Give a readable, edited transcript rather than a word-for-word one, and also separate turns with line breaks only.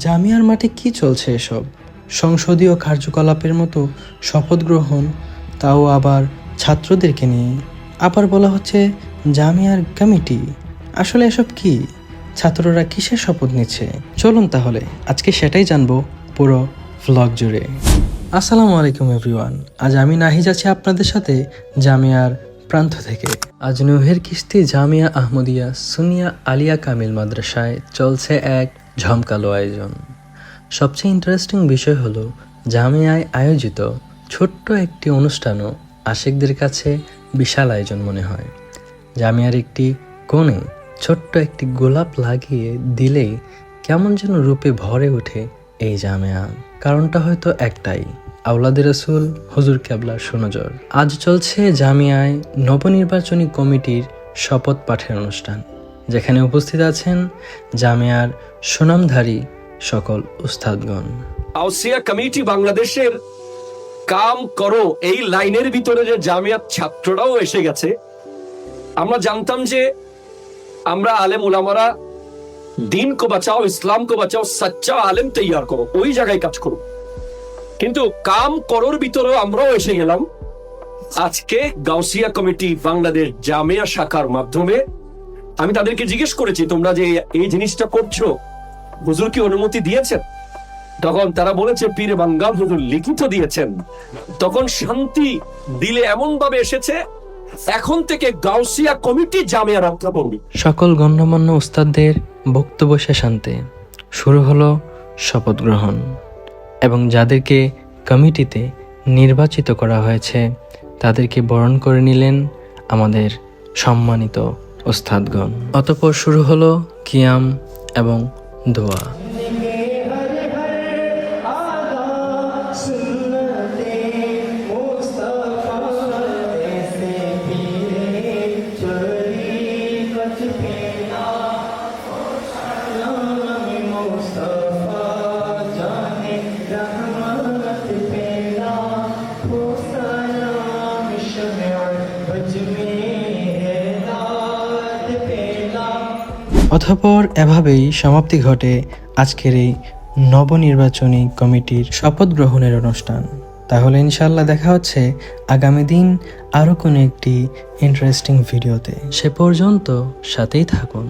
জামিয়ার মাঠে কি চলছে এসব? সংসদীয় কার্যকলাপের মতো শপথ গ্রহণ, তাও আবার ছাত্রদেরকে নিয়ে। আবার বলা হচ্ছে জামিয়ার কমিটি। আসলে এসব কি? ছাত্ররা কিসের শপথ নিচ্ছে? চলুন তাহলে আজকে সেটাই জানবো পুরো ভ্লগ জুড়ে। আসসালামু আলাইকুম এভরিওয়ান। আজ আমি নাহিদ আছি আপনাদের সাথে জামিয়ার প্রান্ত থেকে। আজ নুহের কিস্তি জামিয়া আহমদিয়া সুনিয়া আলিয়া কামিল মাদ্রাসায় চলছে এক ঝমকালো আয়োজন। সবচেয়ে ইন্টারেস্টিং বিষয় হলো জামিয়ায় আয়োজিত ছোট্ট একটি অনুষ্ঠানও আশিকদের কাছে বিশাল আয়োজন মনে হয়। জামিয়ার একটি কোণে ছোট্ট একটি গোলাপ লাগিয়ে দিলেই কেমন যেন রূপে ভরে ওঠে এই জামিয়া। কারণটা হয়তো একটাই, আওলাদে রসুল হুজুর কেবলার সুনজর। আজ চলছে জামিয়ায় নবনির্বাচনী কমিটির শপথ পাঠের অনুষ্ঠান, যেখানে উপস্থিত আছেন জামিয়ার সুনামধারী সকল উস্তাদগণ।
গাউসিয়া কমিটি বাংলাদেশের কাম করো এই লাইনের ভিতরে যে জামিয়াত ছাত্ররাও এসে গেছে। আমরা জানতাম যে আমরা আলেম উলামারা দিন কো বাঁচাও, ইসলাম কো বাঁচাও, সচ্চা আলেম তৈয়ার করো, ওই জায়গায় কাজ করো। কিন্তু কাম করোর ভিতরেও আমরাও এসে গেলাম। আজকে গাউসিয়া কমিটি বাংলাদেশ জামিয়া শাখার মাধ্যমে আমি তাদেরকে জিজ্ঞেস করেছি, তোমরা যে এই জিনিসটা করছো হুজুর কি অনুমতি দিয়েছেন? তখন তারা বলেছে পীর বাঙ্গাল হুজুর লিখিত দিয়েছেন। তখন শান্তি দিলে এমন ভাবে এসেছে, এখন থেকে গাউসিয়া কমিটি জামিয়া রক্ষা করবে।
সকল গণ্যমান্য উস্তাদদের বক্তব্য শেষান্তে শুরু হলো শপথ গ্রহণ, এবং যাদেরকে কমিটিতে নির্বাচিত করা হয়েছে তাদেরকে বরণ করে নিলেন আমাদের সম্মানিত উস্তাদগণ। অতঃপর শুরু হলো কিয়াম এবং দোয়া। অতঃপর এভাবেই সমাপ্তি ঘটে আজকের এই নবনির্বাচনী কমিটির শপথ গ্রহণের অনুষ্ঠান। তাহলে ইনশাআল্লাহ দেখা হচ্ছে আগামী দিন আরও কোনো একটি ইন্টারেস্টিং ভিডিওতে। সে পর্যন্ত সাথেই থাকুন।